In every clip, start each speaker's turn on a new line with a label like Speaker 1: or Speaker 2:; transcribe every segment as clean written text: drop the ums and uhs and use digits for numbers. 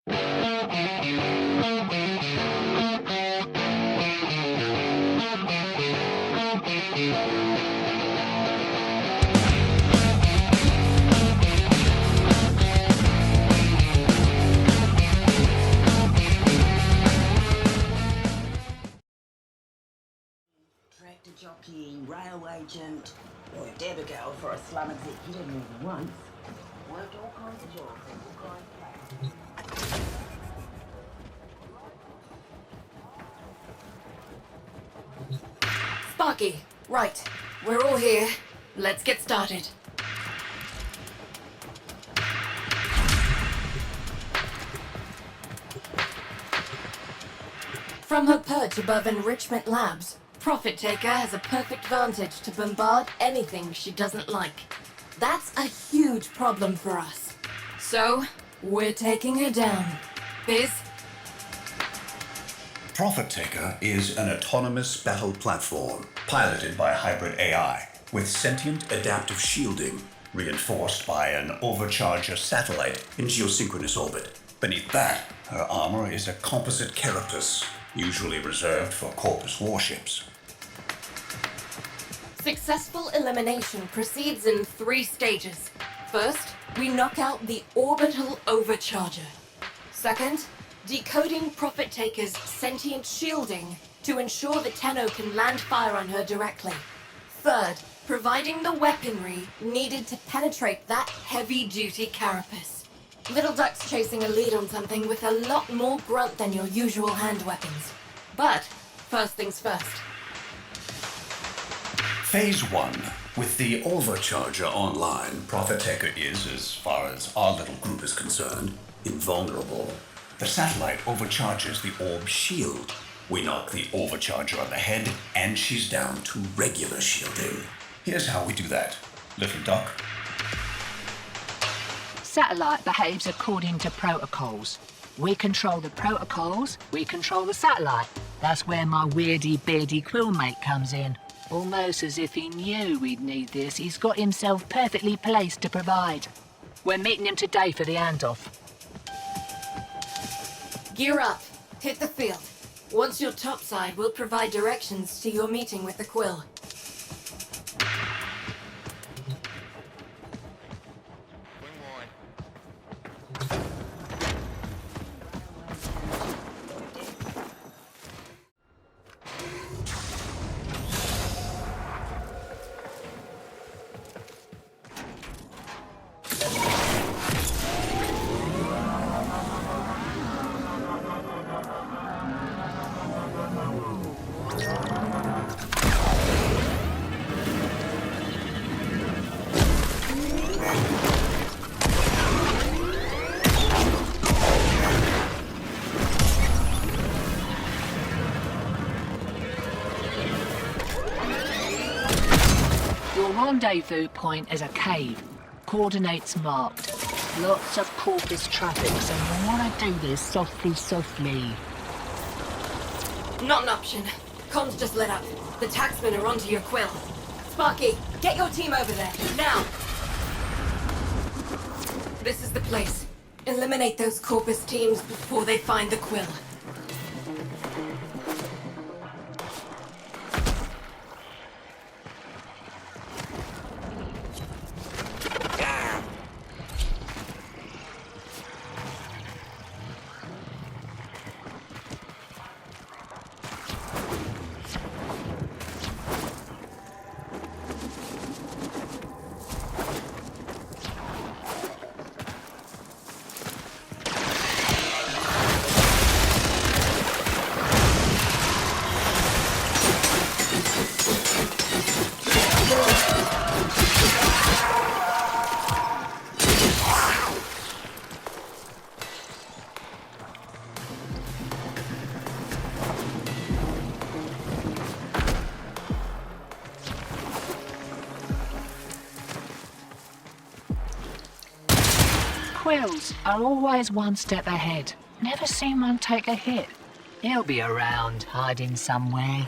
Speaker 1: Tractor jockey, rail agent, or a debtor girl for a slum executive more than once. Worked all kinds of jobs and all kinds of places.
Speaker 2: Sparky, right. We're all here. Let's get started. From her perch above Enrichment Labs, Profit Taker has a perfect vantage to bombard anything she doesn't like. That's a huge problem for us. So, we're taking her down. Biz?
Speaker 3: Profit Taker is an autonomous battle platform piloted by hybrid AI with sentient adaptive shielding reinforced by an overcharger satellite in geosynchronous orbit. Beneath that, her armor is a composite carapace, usually reserved for Corpus warships.
Speaker 2: Successful elimination proceeds in 3 stages. First, we knock out the orbital overcharger. Second, decoding Profit Taker's sentient shielding to ensure the Tenno can land fire on her directly. Third, providing the weaponry needed to penetrate that heavy-duty carapace. Little Duck's chasing a lead on something with a lot more grunt than your usual hand weapons. But, first things first.
Speaker 3: Phase 1. With the overcharger online, Profit Taker is, as far as our little group is concerned, invulnerable. The satellite overcharges the orb shield. We knock the overcharger on the head, and she's down to regular shielding. Here's how we do that. Little Duck.
Speaker 4: Satellite behaves according to protocols. We control the protocols, we control the satellite. That's where my weirdy-beardy quillmate comes in. Almost as if he knew we'd need this, he's got himself perfectly placed to provide. We're meeting him today for the handoff.
Speaker 2: Gear up. Hit the field. Once you're topside, we'll provide directions to your meeting with the Quill.
Speaker 4: Rendezvous point is a cave. Coordinates marked. Lots of Corpus traffic, so you want to do this softly.
Speaker 2: Not an option. Comms just lit up. The taxmen are onto your Quill. Sparky, get your team over there, now! This is the place. Eliminate those Corpus teams before they find the Quill.
Speaker 4: Quills are always one step ahead. Never seen one take a hit. He'll be around, hiding somewhere.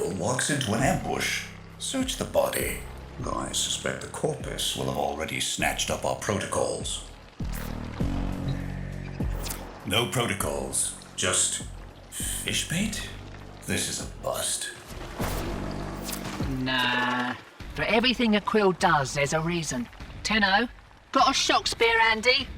Speaker 3: eel walks into an ambush. Search the body, though I suspect the corpus will have already snatched up our protocols. No protocols, just fish bait? This is a bust.
Speaker 4: Nah. For everything a quill does, there's a reason. Tenno, got a shock spear handy?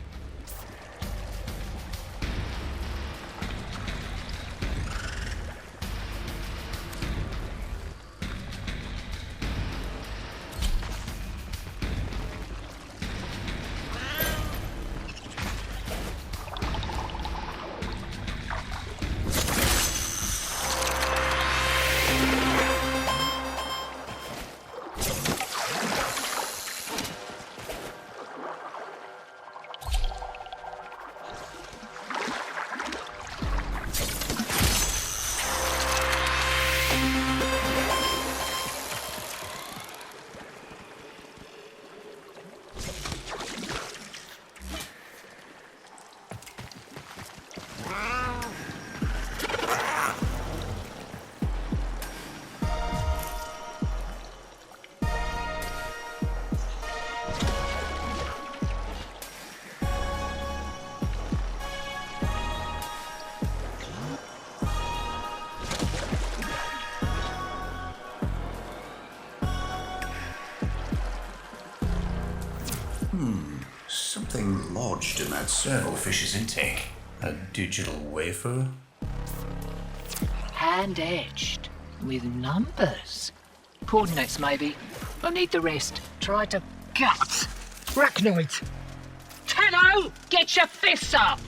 Speaker 3: Something lodged in that servofish's intake. A digital wafer?
Speaker 4: Hand-etched. With numbers. Coordinates, maybe. I need the rest. Try to gut. Arachnoid. Tenno, get your fists up!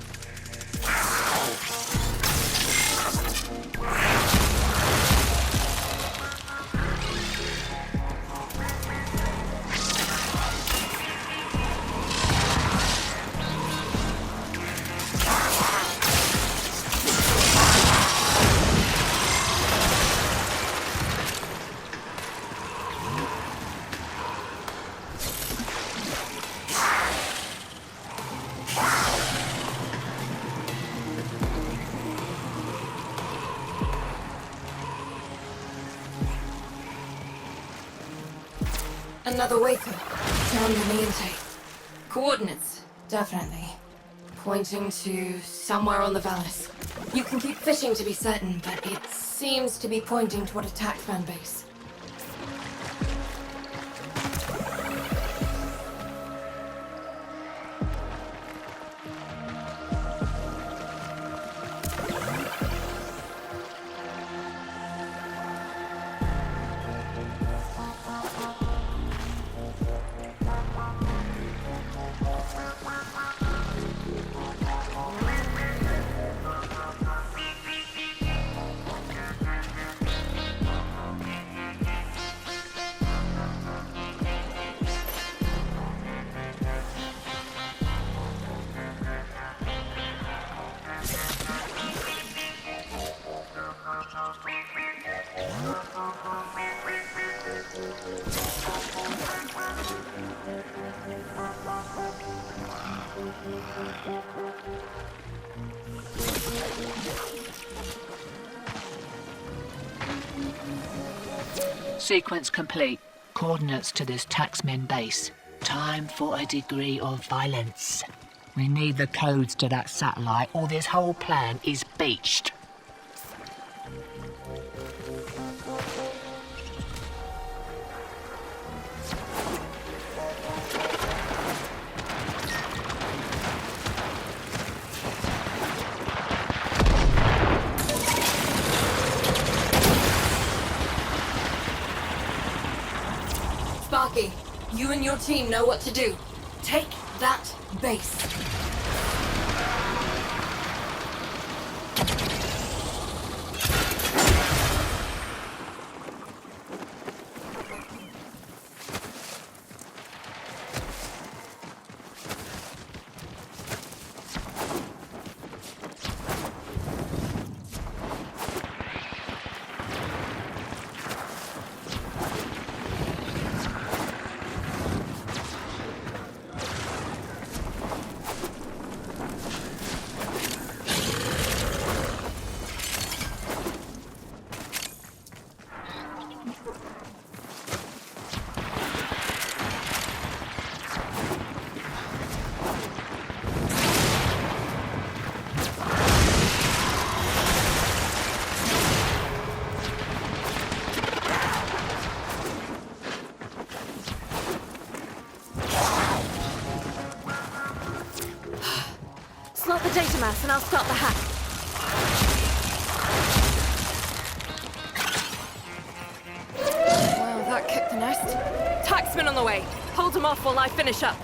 Speaker 2: Another wafer. Found in the intake. Coordinates, definitely. Pointing to somewhere on the Valis. You can keep fishing to be certain, but it seems to be pointing toward a TAC fan base.
Speaker 4: Sequence complete. Coordinates to this taxman base. Time for a degree of violence. We need the codes to that satellite or this whole plan is beached.
Speaker 2: Sparky, you and your team know what to do. Take that base. the data mass and I'll start the hack. Well, that kicked the nest. Taxman on the way. Hold him off while I finish up.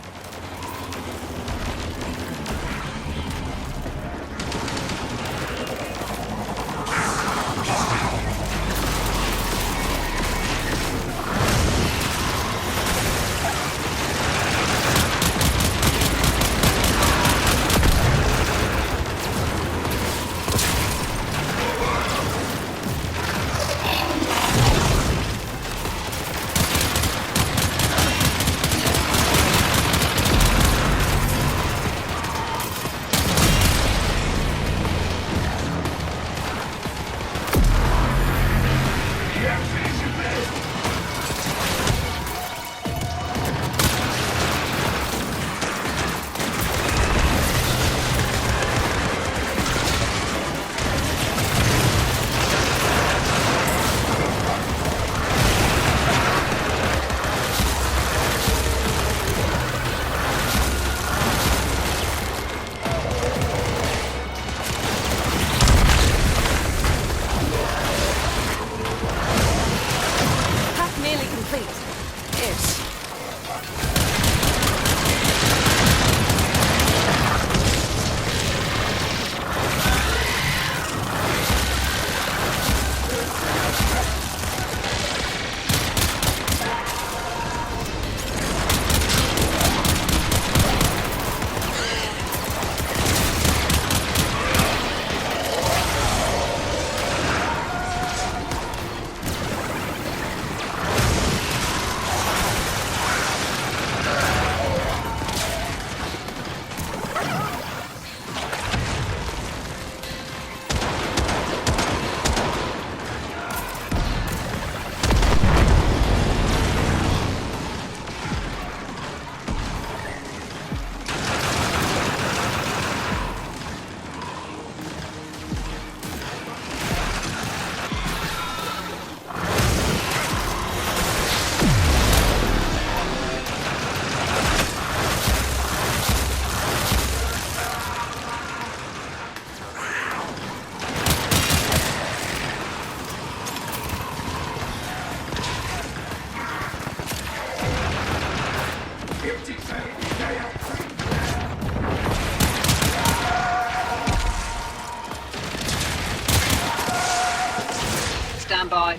Speaker 4: Stand by.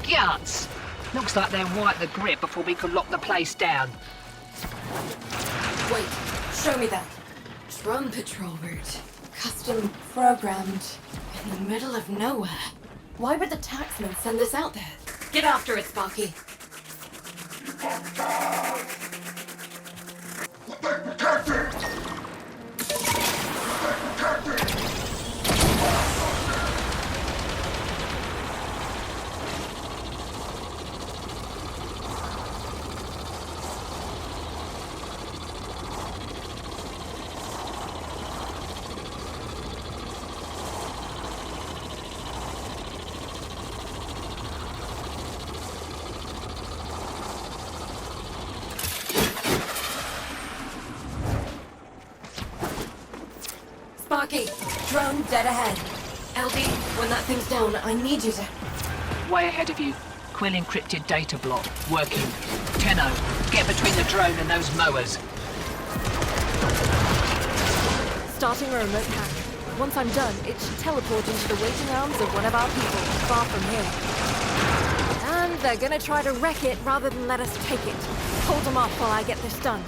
Speaker 4: Guts! Looks like they're white the grip before we can lock the place down.
Speaker 2: Wait, show me that. Drone patrol route. Custom programmed in the middle of nowhere. Why would the taxman send this out there? Get after it, Sparky. Sparky, drone dead ahead. LD, when that thing's down, I need you to...
Speaker 4: Way ahead of you. Quill encrypted data block. Working. Tenno, get between the drone and those mowers.
Speaker 2: Starting a remote hack. Once I'm done, it should teleport into the waiting arms of one of our people, far from here. And they're gonna try to wreck it rather than let us take it. Hold them off while I get this done.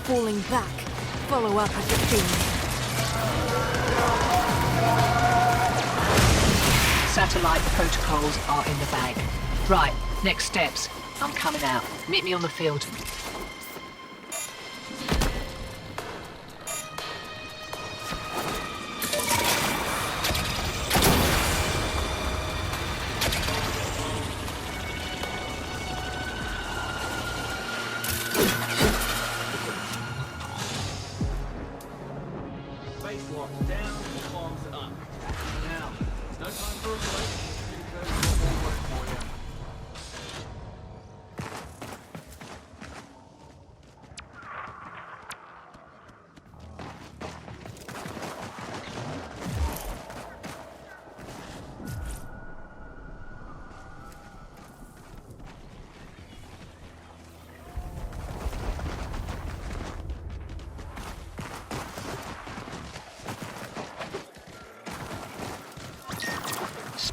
Speaker 2: falling back. Follow up as a theme.
Speaker 4: Satellite protocols are in the bag. Right, next steps. I'm coming out. Meet me on the field.
Speaker 5: Spacewalk down, bombs up. Now, no time for a break. Because we'll all work for you.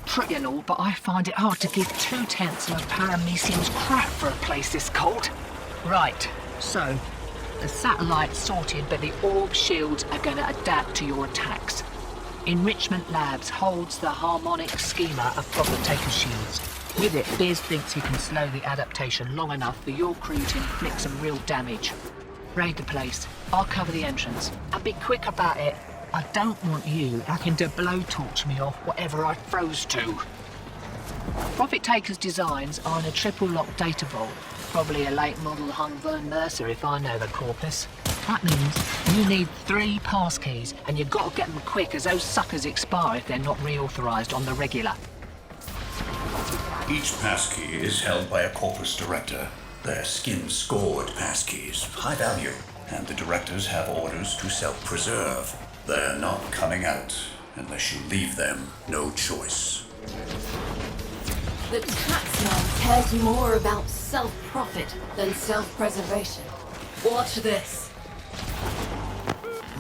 Speaker 4: Pretty and all, but I find it hard to give 2/10 of a paramecium's crap for a place this cold. Right, so the satellite's sorted, but the orb shields are going to adapt to your attacks. Enrichment Labs holds the harmonic schema of profit taker shields. With it, Biz thinks he can slow the adaptation long enough for your crew to inflict some real damage. Raid the place. I'll cover the entrance. And be quick about it. I don't want you having to blowtorch me off whatever I froze to. Profit Taker's designs are in a triple-lock data vault. Probably a late model hung Vern Mercer if I know the corpus. That means you need 3 passkeys, and you've got to get them quick as those suckers expire if they're not reauthorized on the regular.
Speaker 3: Each passkey is held by a corpus director. They're skin-scored passkeys, high value, and the directors have orders to self-preserve. They're not coming out unless you leave them no choice.
Speaker 2: The taxman cares more about self-profit than self-preservation. Watch this.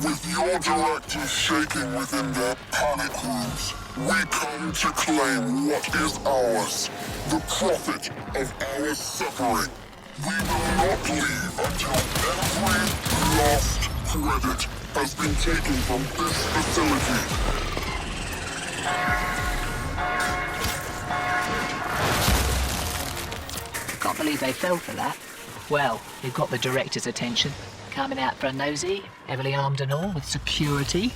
Speaker 6: With your directors shaking within their panic rooms, we come to claim what is ours, the profit of our suffering. We will not leave until every last credit has been taken from this facility.
Speaker 4: Can't believe they fell for that. Well, you've got the director's attention. Coming out for a nosy, heavily armed and all, with security.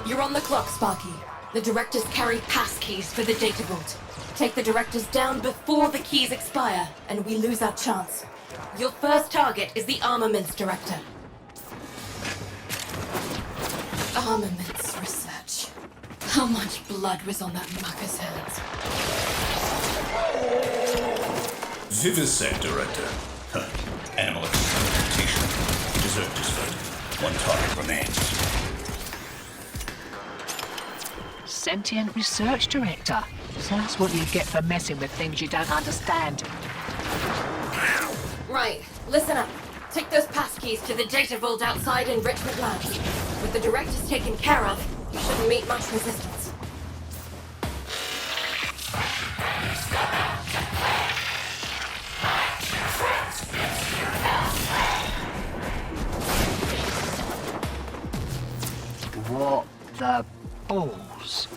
Speaker 2: You're on the clock, Sparky. The directors carry passkeys for the data vault. Take the directors down before the keys expire, and we lose our chance. Your first target is the armaments director. Armaments research. How much blood was on that mucker's hands?
Speaker 3: Vivisect director. Huh. Animal experimentation. Desert discovered. 1 target remains.
Speaker 4: Sentient research director. So that's what you get for messing with things you don't understand.
Speaker 2: Right, listen up. Take those passkeys to the data vault outside Enrichment Labs. With the directors taken care of, you shouldn't meet much resistance.
Speaker 4: What the balls?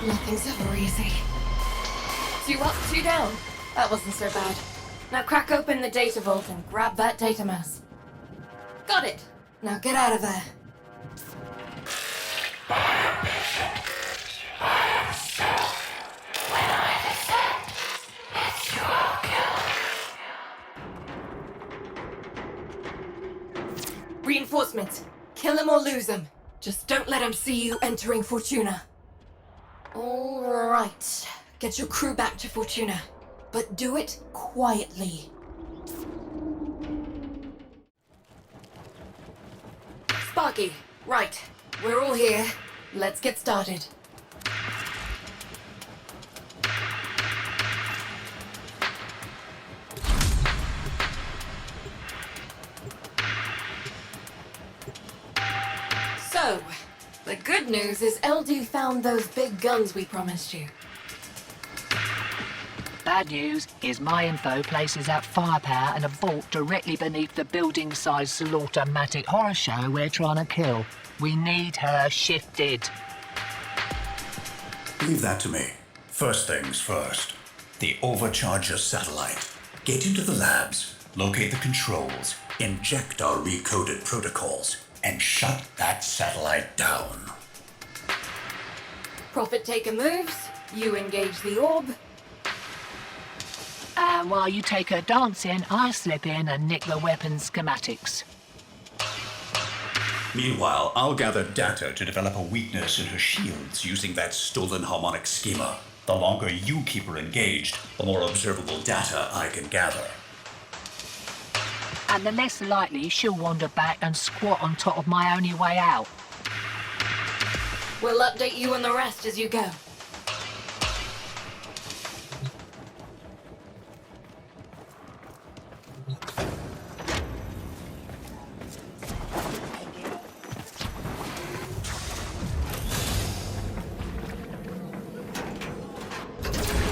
Speaker 2: Nothing's ever easy. 2 up, 2 down. That wasn't so bad. Now crack open the data vault and grab that data mass. Got it. Now get out of there. Reinforcements. Kill him or lose him. Just don't let him see you entering Fortuna. All right. Get your crew back to Fortuna. But do it quietly. Sparky, right. We're all here. Let's get started. So, the good news is LD found those big guns we promised you.
Speaker 4: Bad news is my info places out firepower and a vault directly beneath the building-sized slaughter-matic horror show we're trying to kill. We need her shifted.
Speaker 3: Leave that to me. First things first. The Overcharger satellite. Get into the labs, locate the controls, inject our recoded protocols, and shut that satellite down.
Speaker 2: Profit taker moves, you engage the orb.
Speaker 4: And while you take her dancing, I slip in and nick the weapons schematics.
Speaker 3: Meanwhile, I'll gather data to develop a weakness in her shields using that stolen harmonic schema. The longer you keep her engaged, the more observable data I can gather.
Speaker 4: And the less likely she'll wander back and squat on top of my only way out.
Speaker 2: We'll update you on the rest as you go.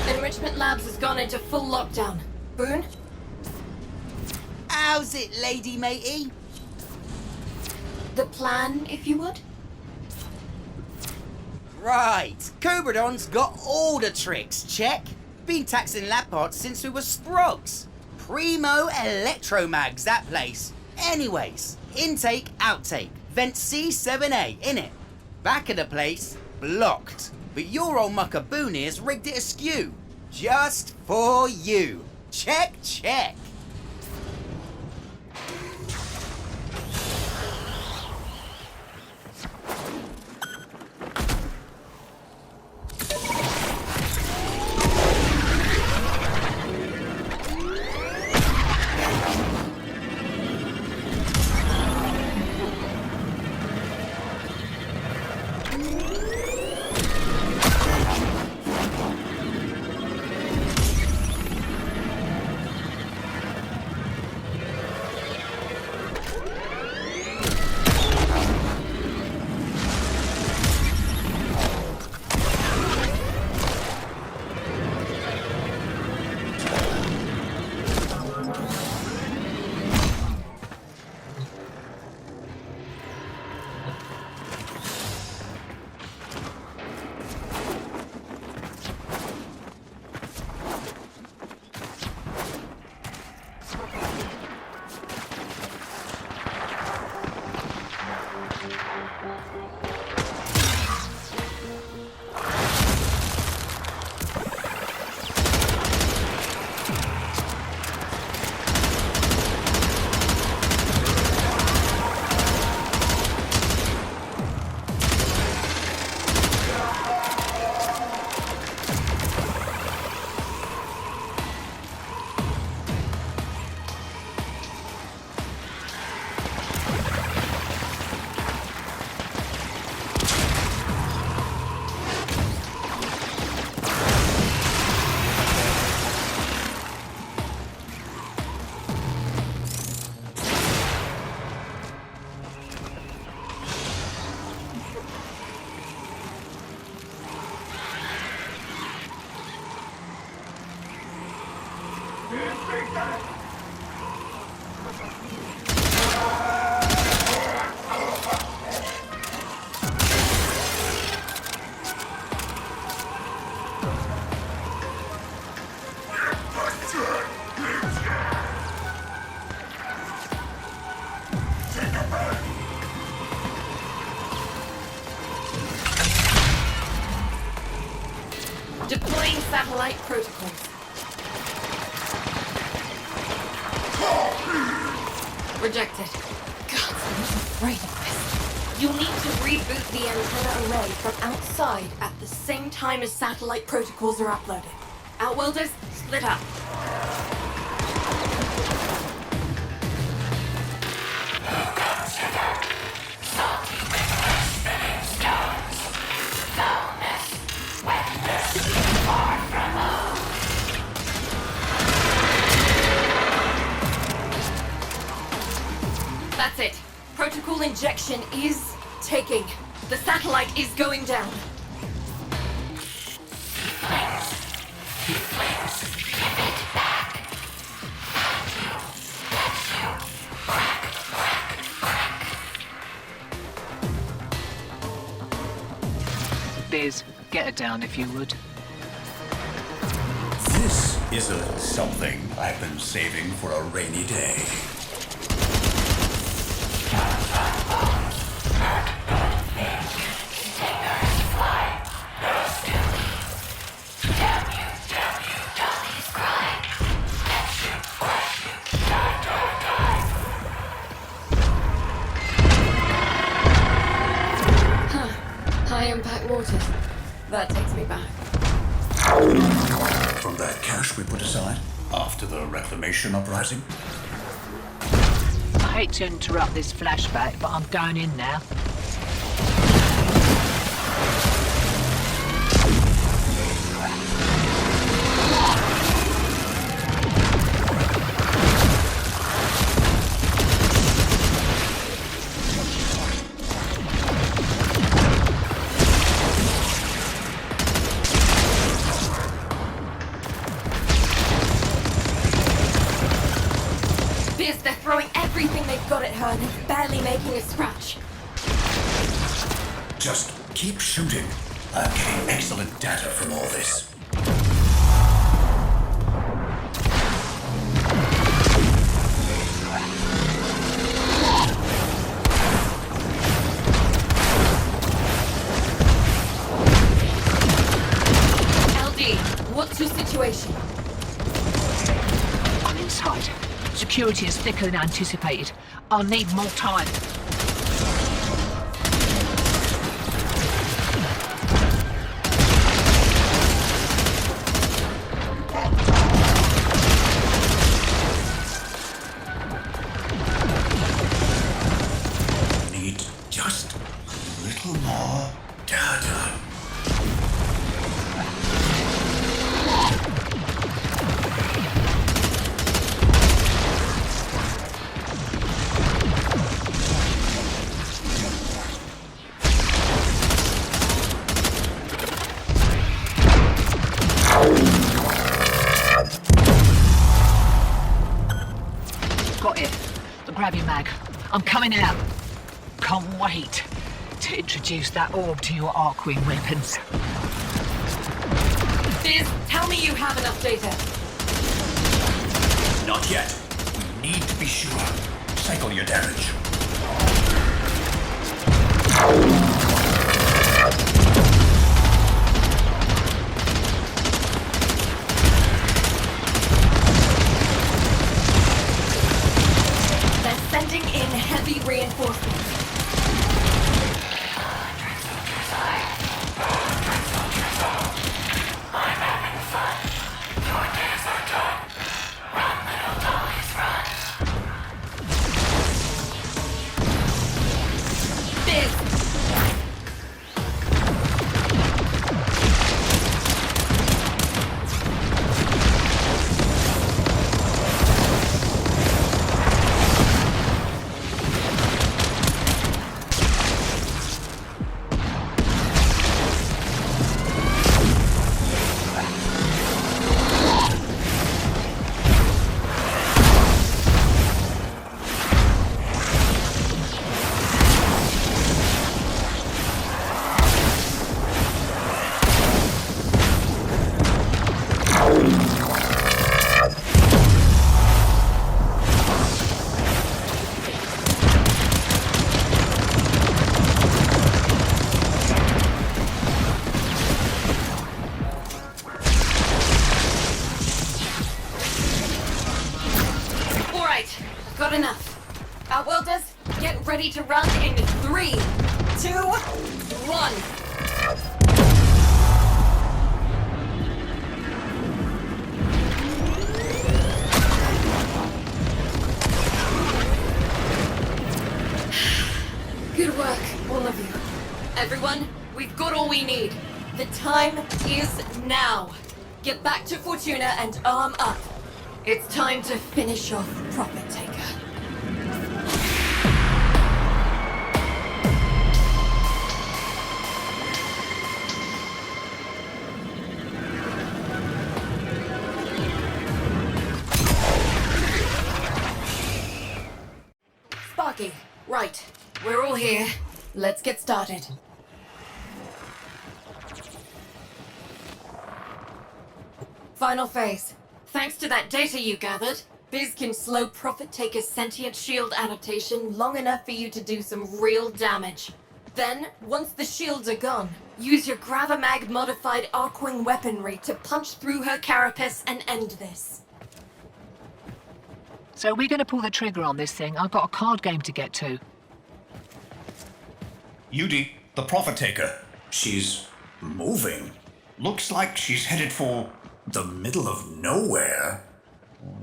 Speaker 2: Enrichment Labs has gone into full lockdown. Boone?
Speaker 7: How's it, lady matey?
Speaker 2: The plan, if you would?
Speaker 7: Right, Cobradon's got all the tricks, check. Been taxing lab pods since we were sprogs. Primo electromags, that place. Anyways, intake, outtake, vent C7A, innit? Back of the place, blocked. But your old mucker Boone here's rigged it askew. Just for you. Check, check.
Speaker 2: Deploying satellite protocols. Rejected. God, I'm afraid of this. You'll need to reboot the antenna array from outside at the same time as satellite protocols are uploaded. Outworlders, split up. That's it. Protocol injection is taking. The satellite is going down.
Speaker 4: He wins. Biz, get her down if you would.
Speaker 3: This is something I've been saving for a rainy day.
Speaker 2: High impact mortars. That takes me back.
Speaker 3: From that cash we put aside after the reclamation uprising.
Speaker 4: I hate to interrupt this flashback, but I'm going in now.
Speaker 2: They're throwing everything they've got at her and they're barely making a scratch.
Speaker 3: Just keep shooting. I'm getting excellent data from all this.
Speaker 2: LD, what's your situation?
Speaker 4: I'm inside. Security is thicker than anticipated. I'll need more time.
Speaker 3: Need just a little more data.
Speaker 4: Got it. The gravity mag. I'm coming out. Can't wait to introduce that orb to your Arcwing weapons.
Speaker 2: Biz, tell me you have enough data.
Speaker 3: Not yet. We need to be sure. Cycle your damage.
Speaker 2: They're sending in heavy reinforcements. Got enough. Outworlders, get ready to run in 3, 2, 1. Good work, all of you. Everyone, we've got all we need. The time is now. Get back to Fortuna and arm up. It's time to finish off Profit Taker. Let's get started. Final phase. Thanks to that data you gathered, Biz can slow Prophet Taker's sentient shield adaptation long enough for you to do some real damage. Then, once the shields are gone, use your Gravamag-modified Arcwing weaponry to punch through her carapace and end this.
Speaker 4: So we're going to pull the trigger on this thing. I've got a card game to get to.
Speaker 3: Yudi, the Prophet Taker. She's moving. Looks like she's headed for the middle of nowhere.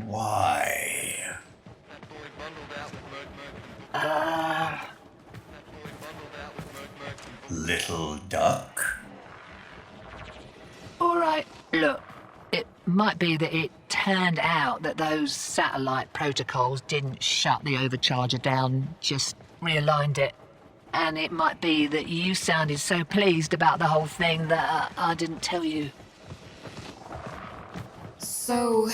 Speaker 3: Why? Little duck?
Speaker 4: Alright, look. It might be that it turned out that those satellite protocols didn't shut the overcharger down, just realigned it. And it might be that you sounded so pleased about the whole thing that I didn't tell you.
Speaker 2: So,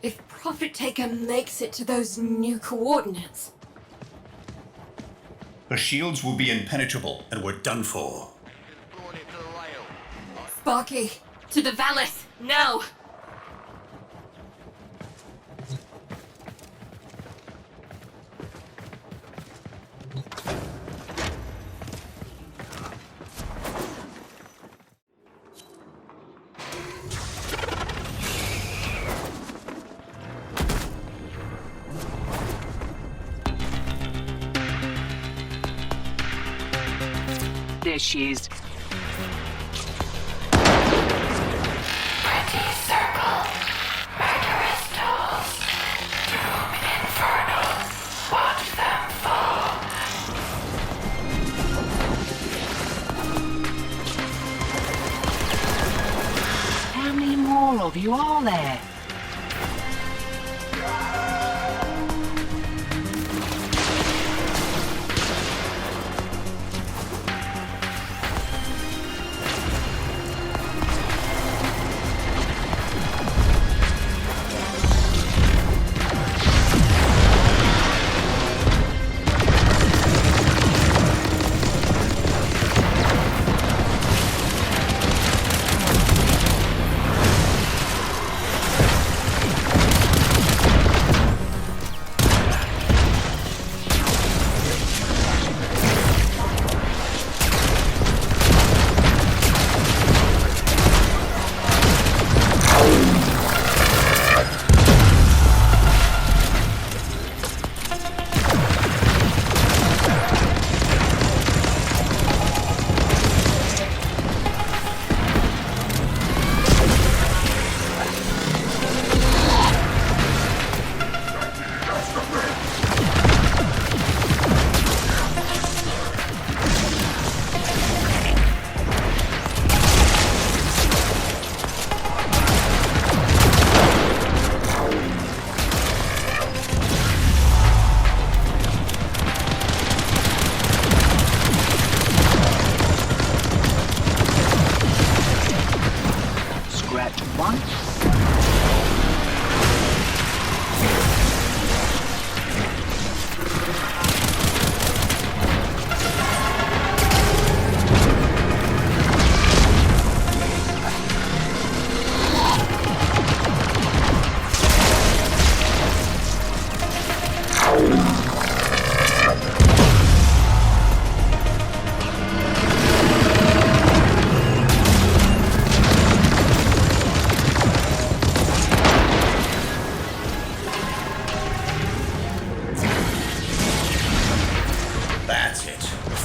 Speaker 2: if Prophet Taker makes it to those new coordinates...
Speaker 3: Her shields will be impenetrable, and we're done for.
Speaker 2: Sparky, to the Valis, now!
Speaker 4: There she is.
Speaker 2: Pretty circle, murderous tools, doom infernals, watch them fall.
Speaker 4: How many more of you are there?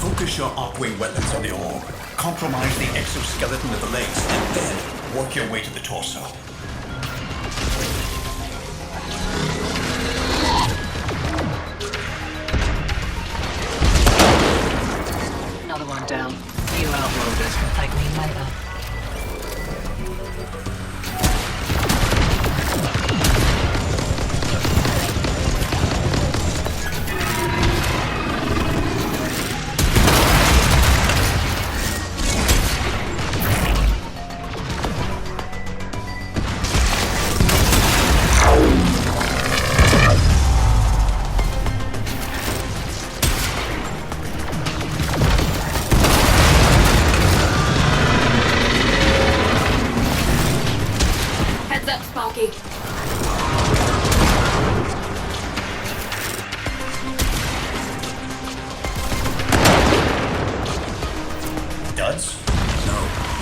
Speaker 3: Focus your Arcwing weapons on the orb. Compromise the exoskeleton of the legs, and then work your way to the torso.
Speaker 4: Another one down. You outworlders can thank me later.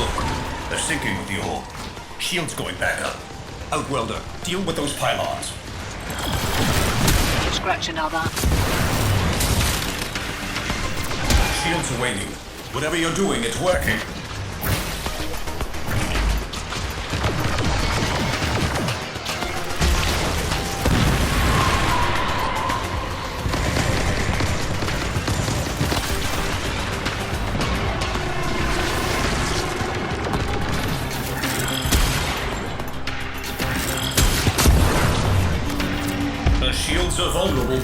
Speaker 3: Look, they're sinking with the orb. Shield's going back up. Outwelder, deal with those pylons.
Speaker 4: Scratch another.
Speaker 3: Shields are waning. Whatever you're doing, it's working. The shields are vulnerable.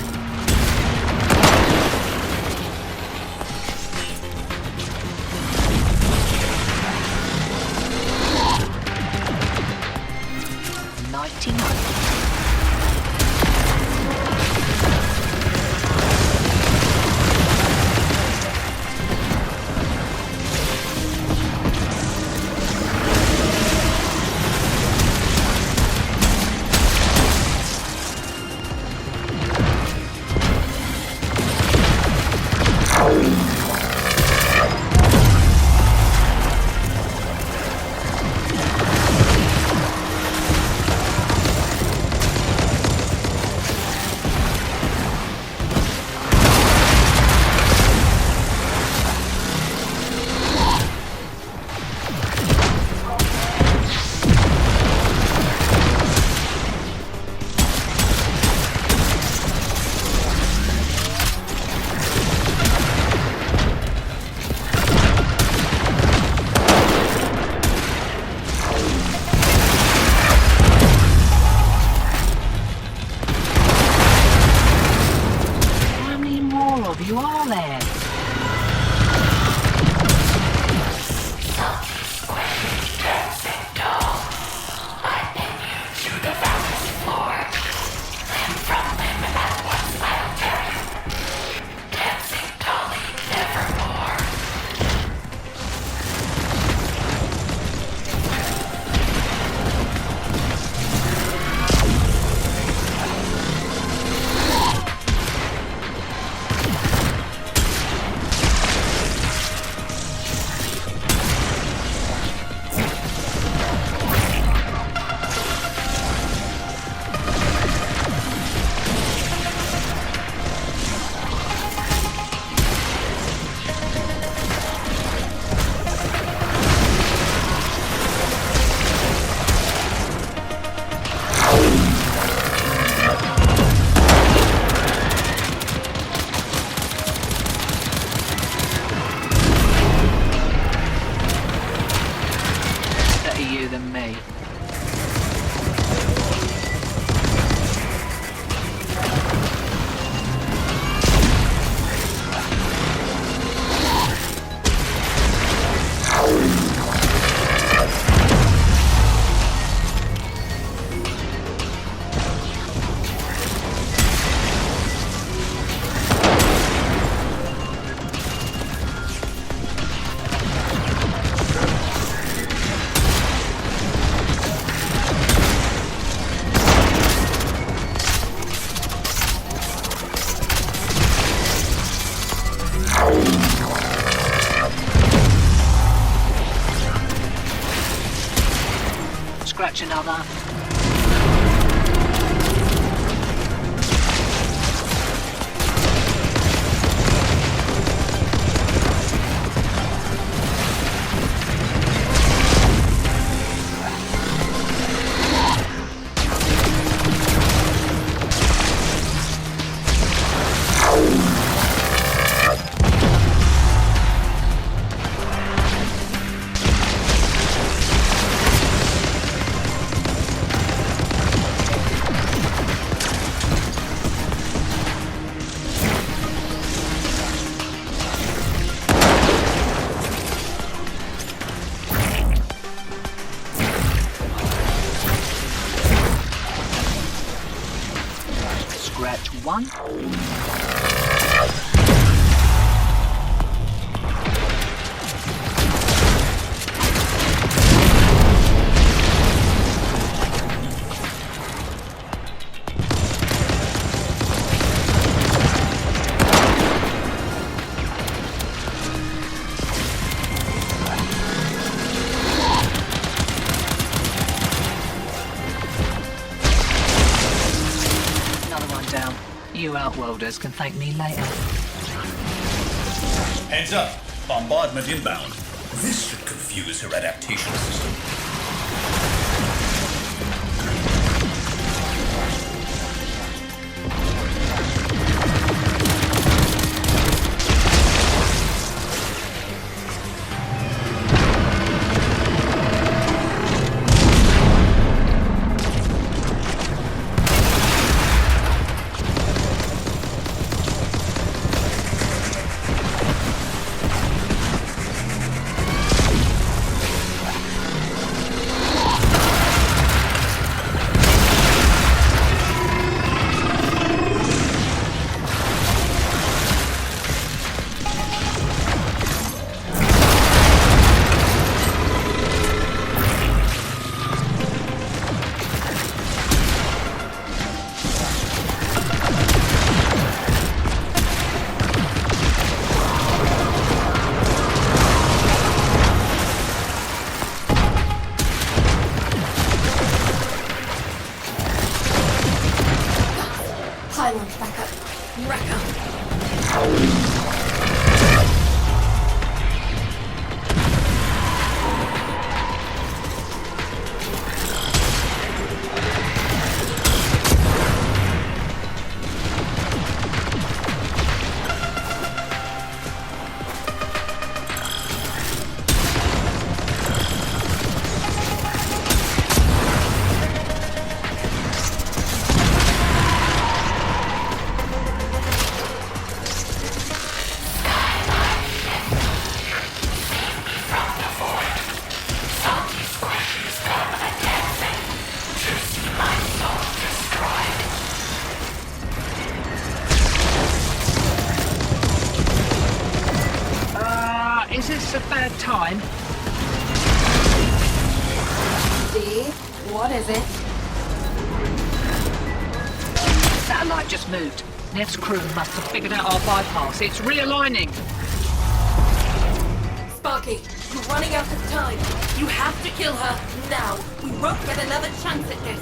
Speaker 4: You are there. Than me. Scratch another. Scratch one. Outworlders can thank me later.
Speaker 3: Heads up! Bombardment inbound. This should confuse her adaptation system.
Speaker 2: Pylon backup. Wrecker.
Speaker 4: Is this a bad time?
Speaker 2: Steve, what is it?
Speaker 4: Satellite just moved. Nev's crew must have figured out our bypass. It's realigning.
Speaker 2: Sparky, you're running out of time. You have to kill her now. We won't get another chance at this.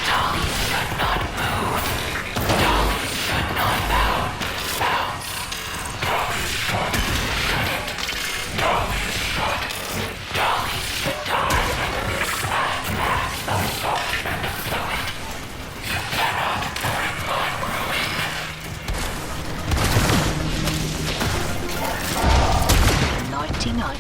Speaker 4: Dolly should not move. Dolly should not bounce. Dolly should. Dolly should. Dolly should die in this last assaultment of fluid. You cannot bring my ruin. 99.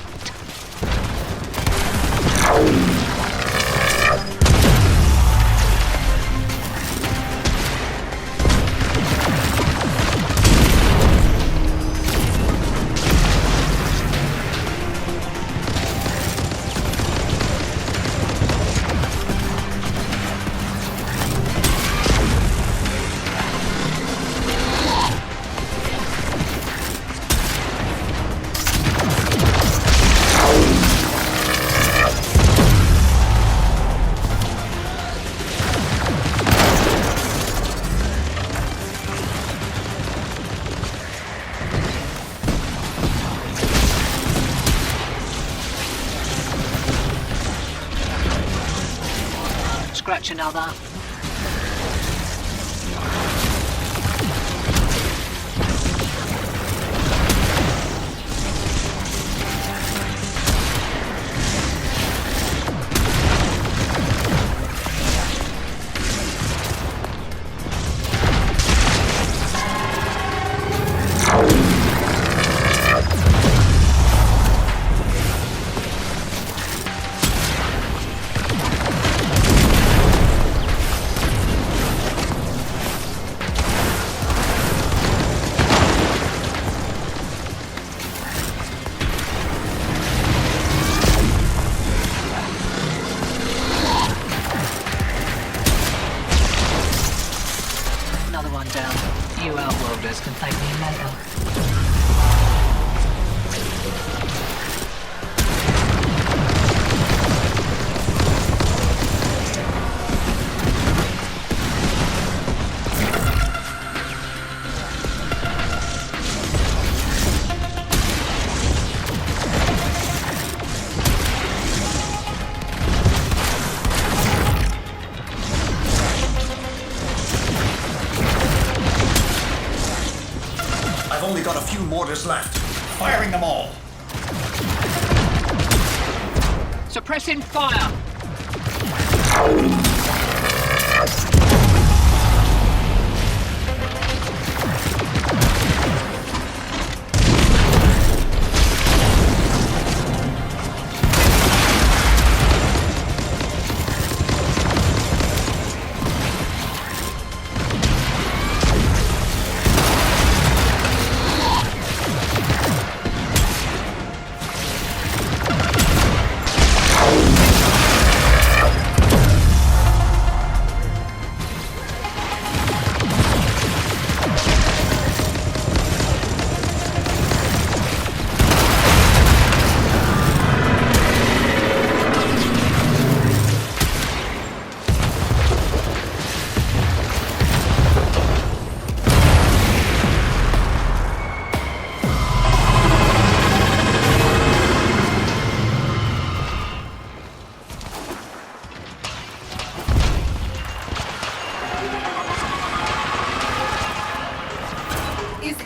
Speaker 4: Scratch another. Suppressing fire!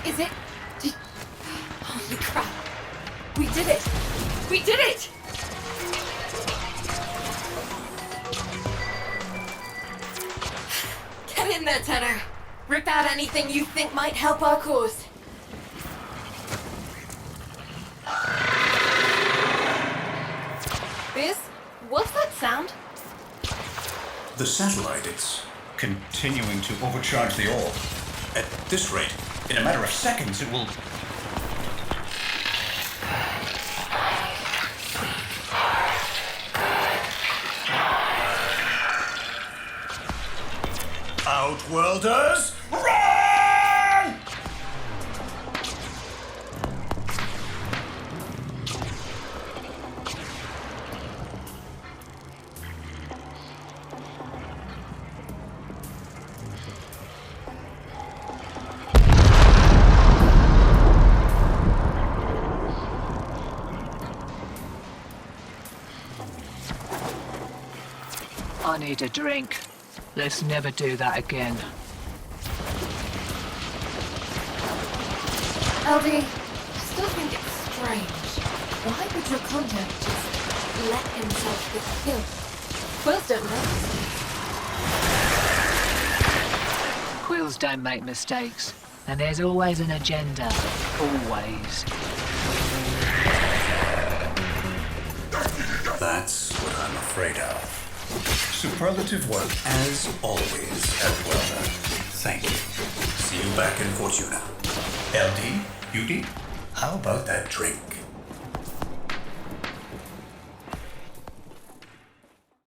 Speaker 2: Is it? Holy crap. We did it! We did it! Get in there, Tenor. Rip out anything you think might help our cause. Biz, what's that sound?
Speaker 3: The satellite, it's continuing to overcharge the orb. At this rate, in a matter of seconds, it will... Outworlders, run!
Speaker 4: I need a drink. Let's never do that again.
Speaker 2: LD, I still think it's strange. Why would your contact just let himself get killed? Quills don't know.
Speaker 4: Quills don't make mistakes, and there's always an agenda. Always.
Speaker 3: That's what I'm afraid of. Superlative work, as always, Outworlder. Thank you. See you back in Fortuna. LD, UD, how about that drink?